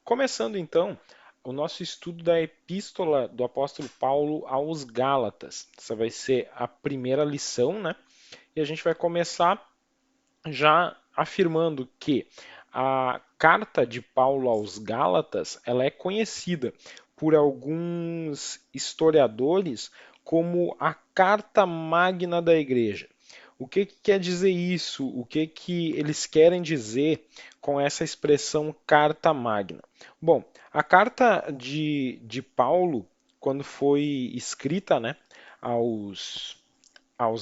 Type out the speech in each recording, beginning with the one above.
Começando então o nosso estudo da epístola do apóstolo Paulo aos Gálatas. Essa vai ser a primeira lição, né? E a gente vai começar já afirmando que a carta de Paulo aos Gálatas, ela é conhecida por alguns historiadores como a carta magna da igreja. O que quer dizer isso? O que eles querem dizer com essa expressão carta magna? Bom, a carta de Paulo, quando foi escrita, né, aos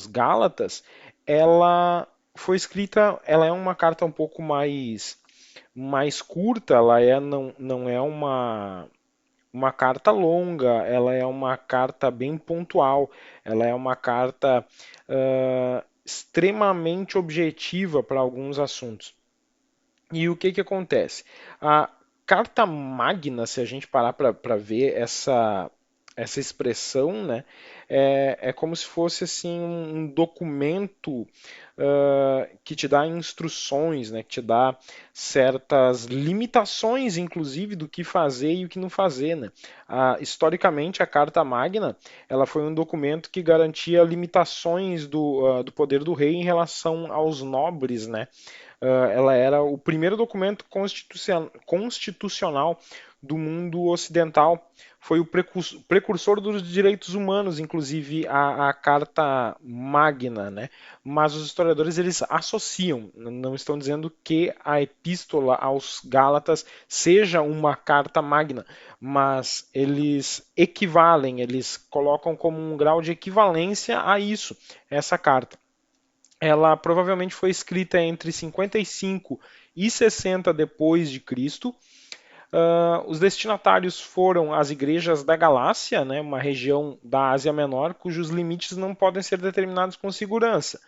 Gálatas, ela foi escrita, ela é uma carta um pouco mais curta, não é uma carta longa, ela é uma carta bem pontual, ela é uma carta extremamente objetiva para alguns assuntos. E o que acontece? A carta magna, se a gente parar para ver essa expressão, né, é como se fosse assim um documento que te dá instruções, né, que te dá certas limitações, inclusive, do que fazer e o que não fazer, né? Historicamente, a Carta Magna, ela foi um documento que garantia limitações do poder do rei em relação aos nobres, né? Ela era o primeiro documento constitucional do mundo ocidental. Foi o precursor dos direitos humanos, inclusive a Carta Magna, né? Mas os historiadores eles associam, não estão dizendo que a Epístola aos Gálatas seja uma Carta Magna, mas eles equivalem, eles colocam como um grau de equivalência a isso, essa carta. Ela provavelmente foi escrita entre 55 e 60 depois de Cristo. Os destinatários foram as igrejas da Galácia, né, uma região da Ásia Menor, cujos limites não podem ser determinados com segurança.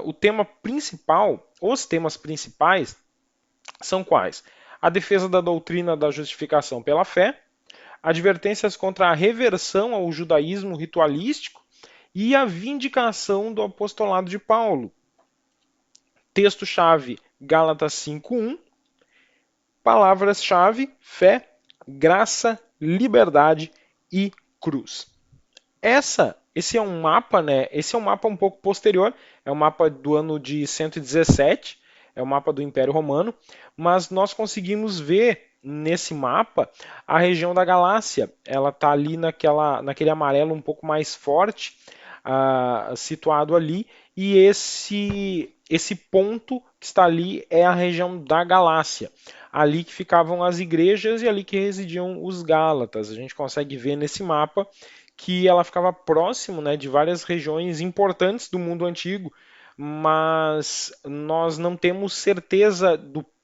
O tema principal, os temas principais, são quais? A defesa da doutrina da justificação pela fé, advertências contra a reversão ao judaísmo ritualístico e a vindicação do apostolado de Paulo. Texto-chave Gálatas 5:1, palavras-chave fé, graça, liberdade e cruz. Esse é um mapa, né? Esse é um mapa um pouco posterior, é um mapa do ano de 117, é o mapa do Império Romano, mas nós conseguimos ver nesse mapa a região da Galácia. Ela está ali naquele amarelo um pouco mais forte, situado ali, e esse ponto que está ali é a região da Galácia. Ali que ficavam as igrejas e ali que residiam os Gálatas. A gente consegue ver nesse mapa que ela ficava próximo, né, de várias regiões importantes do mundo antigo, mas nós não temos certeza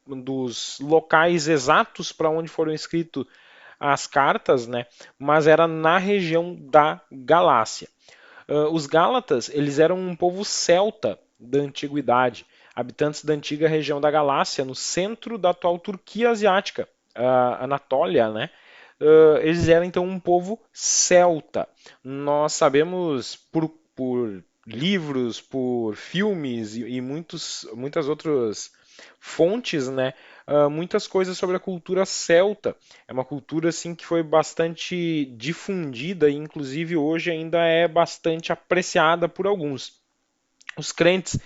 dos locais exatos para onde foram escritas as cartas, né, mas era na região da Galácia. Os Gálatas, eles eram um povo celta da antiguidade, habitantes da antiga região da Galácia, no centro da atual Turquia asiática, a Anatólia, né? Eles eram então um povo celta. Nós sabemos por livros, por filmes e muitas outras fontes, né? Muitas coisas sobre a cultura celta. É uma cultura assim que foi bastante difundida e inclusive hoje ainda é bastante apreciada por alguns. Os crentes,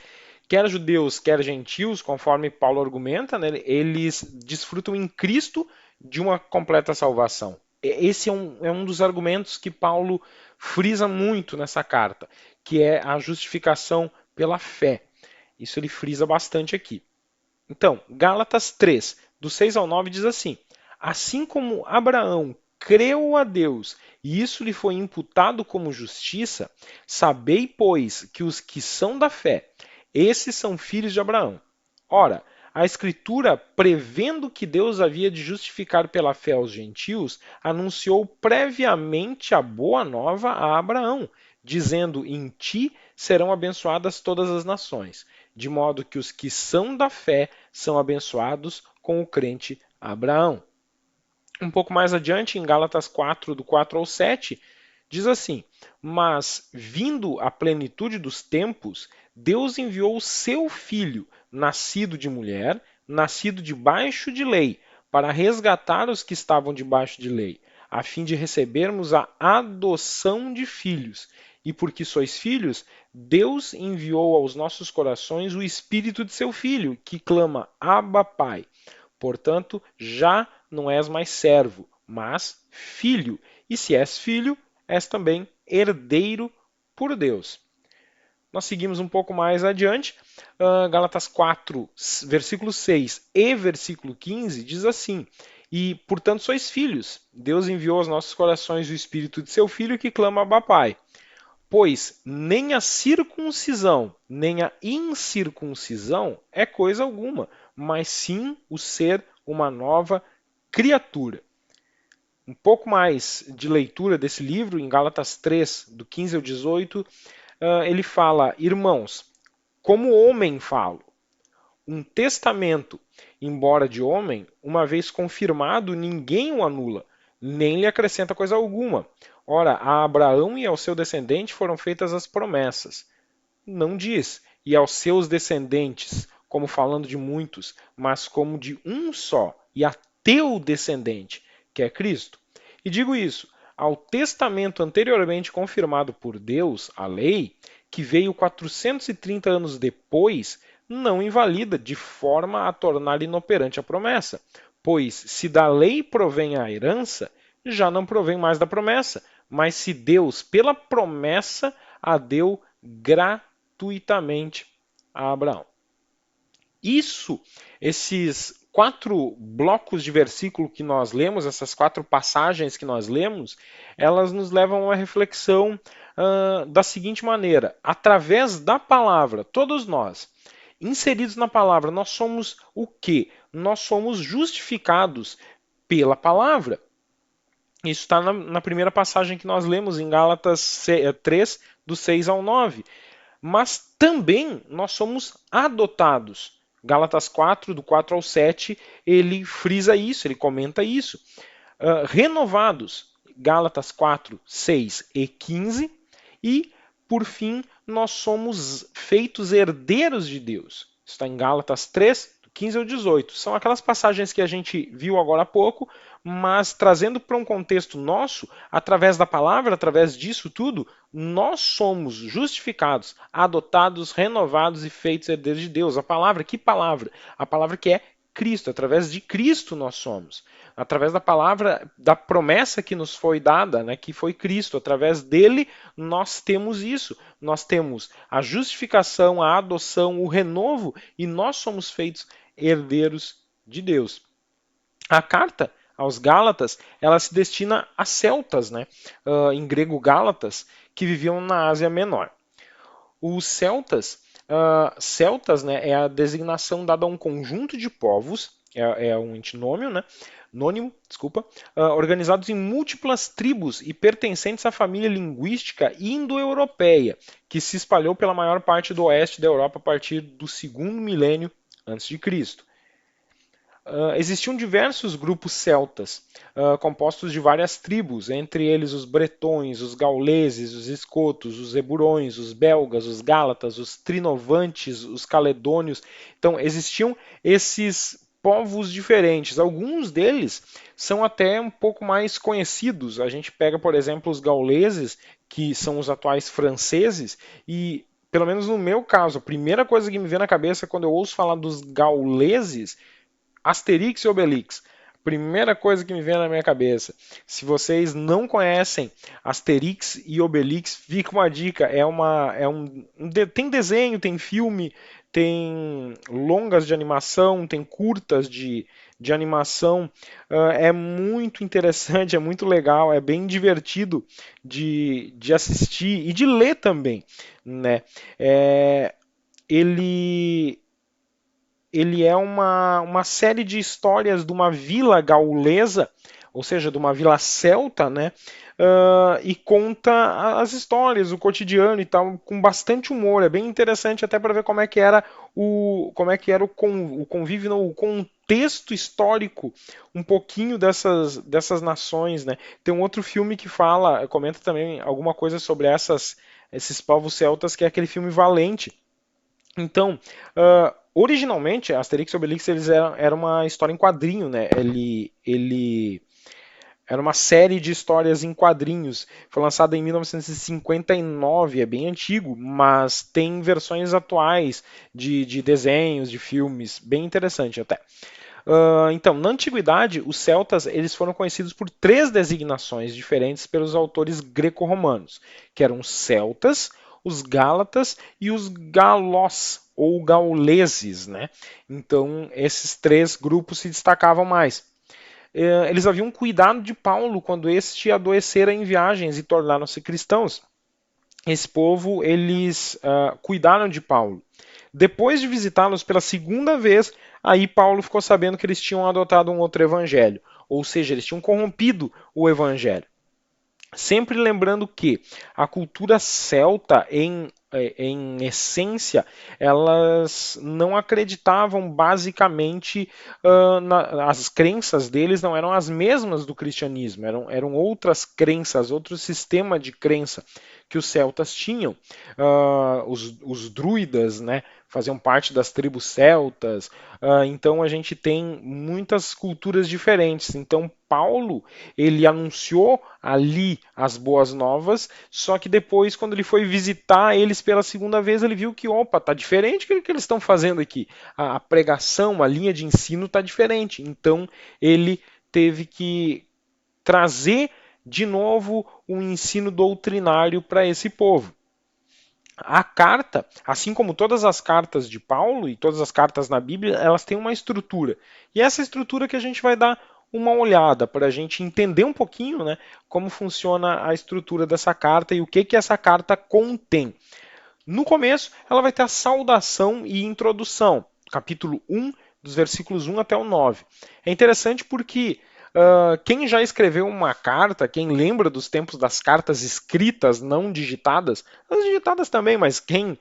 quer judeus, quer gentios, conforme Paulo argumenta, né, eles desfrutam em Cristo de uma completa salvação. Esse é um dos argumentos que Paulo frisa muito nessa carta, que é a justificação pela fé. Isso ele frisa bastante aqui. Então, Gálatas 3, do 6 ao 9 diz assim: Assim como Abraão creu a Deus e isso lhe foi imputado como justiça, sabei, pois, que os que são da fé, esses são filhos de Abraão. Ora, a Escritura, prevendo que Deus havia de justificar pela fé aos gentios, anunciou previamente a boa nova a Abraão, dizendo: Em ti serão abençoadas todas as nações, de modo que os que são da fé são abençoados com o crente Abraão. Um pouco mais adiante, em Gálatas 4, do 4 ao 7, diz assim: Mas, vindo a plenitude dos tempos, Deus enviou o seu filho, nascido de mulher, nascido debaixo de lei, para resgatar os que estavam debaixo de lei, a fim de recebermos a adoção de filhos. E porque sois filhos, Deus enviou aos nossos corações o Espírito de seu Filho, que clama, Abba, Pai. Portanto, já não és mais servo, mas filho. E se és filho, és também herdeiro por Deus. Nós seguimos um pouco mais adiante, Gálatas 4, versículo 6 e versículo 15 diz assim: E, portanto, sois filhos. Deus enviou aos nossos corações o Espírito de seu Filho que clama Abba Pai. Pois nem a circuncisão, nem a incircuncisão é coisa alguma, mas sim o ser uma nova criatura. Um pouco mais de leitura desse livro, em Gálatas 3, do 15 ao 18, ele fala: Irmãos, como homem falo, um testamento, embora de homem, uma vez confirmado, ninguém o anula, nem lhe acrescenta coisa alguma. Ora, a Abraão e ao seu descendente foram feitas as promessas. Não diz, e aos seus descendentes, como falando de muitos, mas como de um só, e a teu descendente, que é Cristo. E digo isso, ao testamento anteriormente confirmado por Deus, a lei, que veio 430 anos depois, não invalida de forma a tornar inoperante a promessa. Pois, se da lei provém a herança, já não provém mais da promessa, mas se Deus, pela promessa, a deu gratuitamente a Abraão. Esses 4 blocos de versículo que nós lemos, essas 4 passagens que nós lemos, elas nos levam a uma reflexão da seguinte maneira: através da palavra, todos nós, inseridos na palavra, nós somos o quê? Nós somos justificados pela palavra. Isso está na primeira passagem que nós lemos em Gálatas 3, do 6 ao 9. Mas também nós somos adotados. Gálatas 4, do 4 ao 7, ele frisa isso, ele comenta isso. Renovados, Gálatas 4, 6 e 15. E, por fim, nós somos feitos herdeiros de Deus. Isso está em Gálatas 3, do 15 ao 18. São aquelas passagens que a gente viu agora há pouco, mas trazendo para um contexto nosso, através da palavra, através disso tudo, nós somos justificados, adotados, renovados e feitos herdeiros de Deus. A palavra, que palavra? A palavra que é Cristo. Através de Cristo nós somos. Através da palavra, da promessa que nos foi dada, né, que foi Cristo. Através dele nós temos isso. Nós temos a justificação, a adoção, o renovo e nós somos feitos herdeiros de Deus. A carta aos Gálatas, ela se destina a celtas, né? Em grego Gálatas, que viviam na Ásia Menor. Os celtas, né, é a designação dada a um conjunto de povos, é um antinônimo, né? Nônimo, desculpa, organizados em múltiplas tribos e pertencentes à família linguística indo-europeia, que se espalhou pela maior parte do oeste da Europa a partir do segundo milênio antes de Cristo. Existiam diversos grupos celtas, compostos de várias tribos, entre eles os bretões, os gauleses, os escotos, os eburões, os belgas, os gálatas, os trinovantes, os caledônios. Então, existiam esses povos diferentes. Alguns deles são até um pouco mais conhecidos. A gente pega, por exemplo, os gauleses, que são os atuais franceses, e pelo menos no meu caso, a primeira coisa que me vem na cabeça quando eu ouço falar dos gauleses, Asterix e Obelix. Primeira coisa que me vem na minha cabeça. Se vocês não conhecem Asterix e Obelix, fica uma dica. Tem desenho, tem filme, tem longas de animação, tem curtas de animação. É muito interessante, é muito legal, é bem divertido de assistir e de ler também, né? Ele é uma série de histórias de uma vila gaulesa, ou seja, de uma vila celta, né? E conta as histórias, o cotidiano e tal, com bastante humor. É bem interessante até para ver como é que era o convívio, o contexto histórico, um pouquinho dessas nações, né? Tem um outro filme que comenta também alguma coisa sobre esses povos celtas, que é aquele filme Valente. Então, originalmente, Asterix e Obelix era uma história em quadrinho, né? Ele era uma série de histórias em quadrinhos. Foi lançada em 1959, é bem antigo, mas tem versões atuais de desenhos, de filmes, bem interessante até. Então, na antiguidade, os celtas eles foram conhecidos por três designações diferentes pelos autores greco-romanos, que eram os celtas, os gálatas e os galós ou gauleses, né? Então, esses três grupos se destacavam mais. Eles haviam cuidado de Paulo quando este adoecera em viagens e tornaram-se cristãos. Esse povo, eles cuidaram de Paulo. Depois de visitá-los pela segunda vez, aí Paulo ficou sabendo que eles tinham adotado um outro evangelho, ou seja, eles tinham corrompido o evangelho. Sempre lembrando que a cultura celta, em essência, elas não acreditavam basicamente, as crenças deles não eram as mesmas do cristianismo, eram outras crenças, outro sistema de crença que os celtas tinham. Os druidas, né, faziam parte das tribos celtas, então a gente tem muitas culturas diferentes. Então Paulo ele anunciou ali as boas novas, só que depois, quando ele foi visitar eles pela segunda vez, ele viu que, opa, tá diferente do que eles estão fazendo aqui. A pregação, a linha de ensino tá diferente. Então, ele teve que trazer de novo um ensino doutrinário para esse povo. A carta, assim como todas as cartas de Paulo e todas as cartas na Bíblia, elas têm uma estrutura. E essa estrutura que a gente vai dar uma olhada para a gente entender um pouquinho, né, como funciona a estrutura dessa carta e o que essa carta contém. No começo, ela vai ter a saudação e introdução, capítulo 1, dos versículos 1 até o 9. É interessante porque quem já escreveu uma carta, quem lembra dos tempos das cartas escritas, não digitadas, as digitadas também, mas quem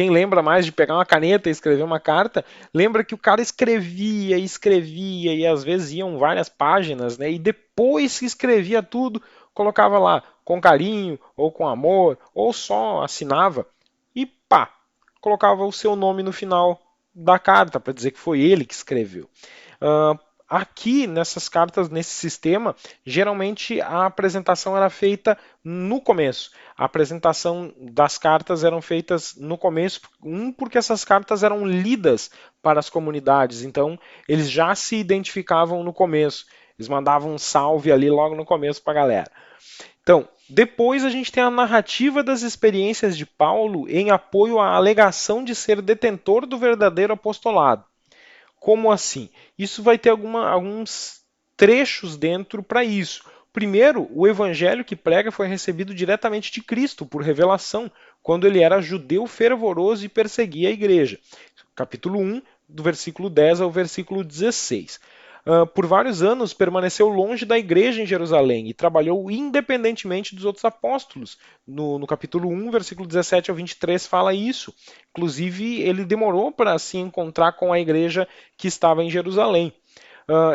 lembra mais de pegar uma caneta e escrever uma carta, lembra que o cara escrevia, escrevia, e às vezes iam várias páginas, né? E depois que escrevia tudo, colocava lá com carinho, ou com amor, ou só assinava, e pá, colocava o seu nome no final da carta, para dizer que foi ele que escreveu. Aqui nessas cartas, nesse sistema, geralmente a apresentação era feita no começo. A apresentação das cartas eram feitas no começo, porque essas cartas eram lidas para as comunidades, então eles já se identificavam no começo. Eles mandavam um salve ali logo no começo para a galera. Então, depois a gente tem a narrativa das experiências de Paulo em apoio à alegação de ser detentor do verdadeiro apostolado. Como assim? Isso vai ter alguns trechos dentro para isso. Primeiro, o evangelho que prega foi recebido diretamente de Cristo, por revelação, quando ele era judeu fervoroso e perseguia a igreja. Capítulo 1, do versículo 10 ao versículo 16. Por vários anos permaneceu longe da igreja em Jerusalém e trabalhou independentemente dos outros apóstolos. No capítulo 1, versículo 17 ao 23, fala isso. Inclusive, ele demorou para se encontrar com a igreja que estava em Jerusalém.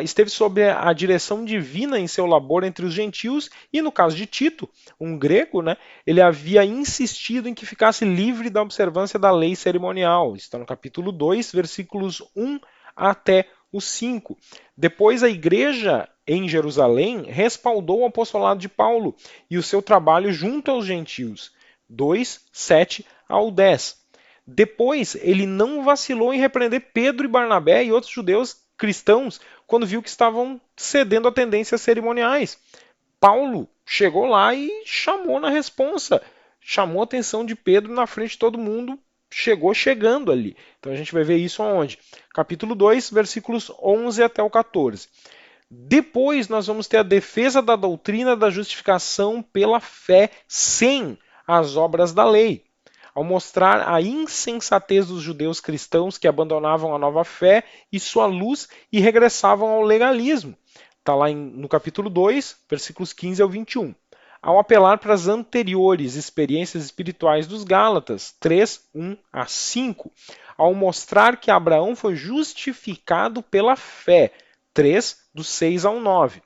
Esteve sob a direção divina em seu labor entre os gentios e, no caso de Tito, um grego, né, ele havia insistido em que ficasse livre da observância da lei cerimonial. Está no capítulo 2, versículos 1 até o 5. Depois, a igreja em Jerusalém respaldou o apostolado de Paulo e o seu trabalho junto aos gentios. 2, 7 ao 10. Depois, ele não vacilou em repreender Pedro e Barnabé e outros judeus cristãos quando viu que estavam cedendo a tendências cerimoniais. Paulo chegou lá e chamou na responsa, chamou a atenção de Pedro na frente de todo mundo, chegou chegando ali. Então a gente vai ver isso aonde? Capítulo 2, versículos 11 até o 14. Depois nós vamos ter a defesa da doutrina da justificação pela fé sem as obras da lei, ao mostrar a insensatez dos judeus cristãos que abandonavam a nova fé e sua luz e regressavam ao legalismo. Está lá no capítulo 2, versículos 15 ao 21. Ao apelar para as anteriores experiências espirituais dos Gálatas, 3, 1 a 5. Ao mostrar que Abraão foi justificado pela fé, 3, do 6 ao 9.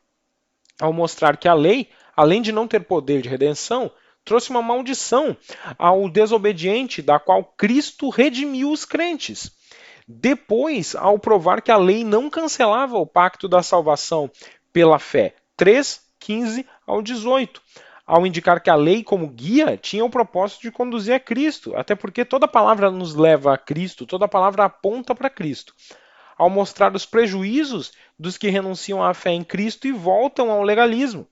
Ao mostrar que a lei, além de não ter poder de redenção, trouxe uma maldição ao desobediente, da qual Cristo redimiu os crentes. Depois, ao provar que a lei não cancelava o pacto da salvação pela fé. 3, 15 ao 18. Ao indicar que a lei, como guia, tinha o propósito de conduzir a Cristo, até porque toda palavra nos leva a Cristo, toda palavra aponta para Cristo. Ao mostrar os prejuízos dos que renunciam à fé em Cristo e voltam ao legalismo.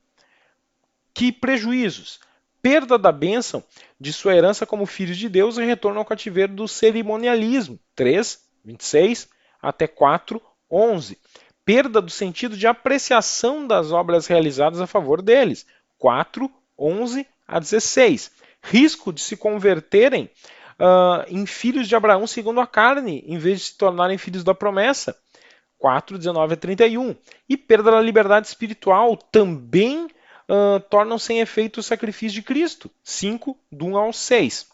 Que prejuízos? Perda da bênção de sua herança como filhos de Deus e retorno ao cativeiro do cerimonialismo. 3, 26 até 4, 11. Perda do sentido de apreciação das obras realizadas a favor deles. 4, 11 a 16. Risco de se converterem em filhos de Abraão segundo a carne, em vez de se tornarem filhos da promessa. 4, 19 a 31. E perda da liberdade espiritual também tornam sem efeito o sacrifício de Cristo. 5, do 1 ao 6.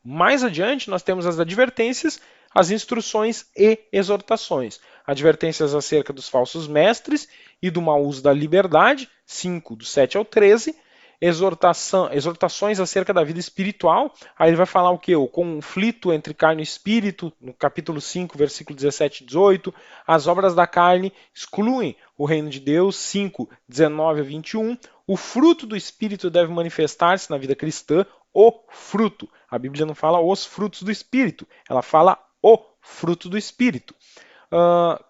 Mais adiante, nós temos as advertências, as instruções e exortações. Advertências acerca dos falsos mestres e do mau uso da liberdade, 5, do 7 ao 13. Exortações acerca da vida espiritual, aí ele vai falar o que? O conflito entre carne e espírito, no capítulo 5, versículo 17 e 18. As obras da carne excluem o reino de Deus, 5, 19 a 21. O fruto do espírito deve manifestar-se na vida cristã, o fruto. A Bíblia não fala os frutos do espírito, ela fala o fruto do espírito.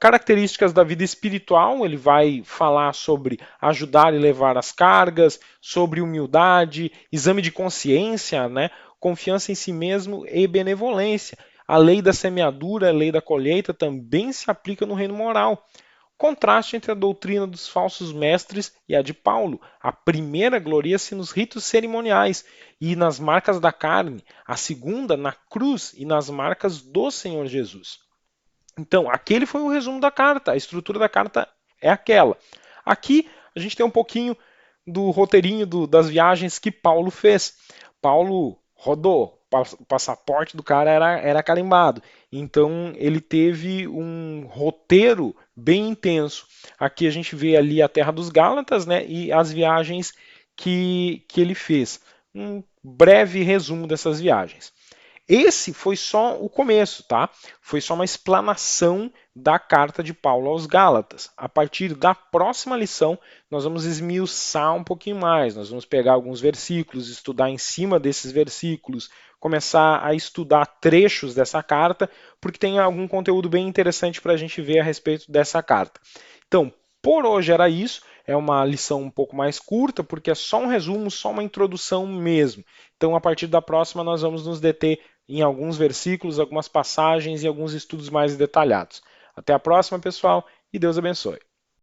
Características da vida espiritual, ele vai falar sobre ajudar e levar as cargas, sobre humildade, exame de consciência, né? Confiança em si mesmo e benevolência. A lei da semeadura, a lei da colheita também se aplica no reino moral. Contraste entre a doutrina dos falsos mestres e a de Paulo. A primeira gloria-se nos ritos cerimoniais e nas marcas da carne, a segunda na cruz e nas marcas do Senhor Jesus. Então, aquele foi o resumo da carta, a estrutura da carta é aquela. Aqui a gente tem um pouquinho do roteirinho das viagens que Paulo fez. Paulo rodou, o passaporte do cara era carimbado, então ele teve um roteiro bem intenso. Aqui a gente vê ali a Terra dos Gálatas, né, e as viagens que ele fez. Um breve resumo dessas viagens. Esse foi só o começo, tá? Foi só uma explanação da carta de Paulo aos Gálatas. A partir da próxima lição, nós vamos esmiuçar um pouquinho mais. Nós vamos pegar alguns versículos, estudar em cima desses versículos, começar a estudar trechos dessa carta, porque tem algum conteúdo bem interessante para a gente ver a respeito dessa carta. Então, por hoje era isso. É uma lição um pouco mais curta, porque é só um resumo, só uma introdução mesmo. Então, a partir da próxima, nós vamos nos deter em alguns versículos, algumas passagens e alguns estudos mais detalhados. Até a próxima, pessoal, e Deus abençoe.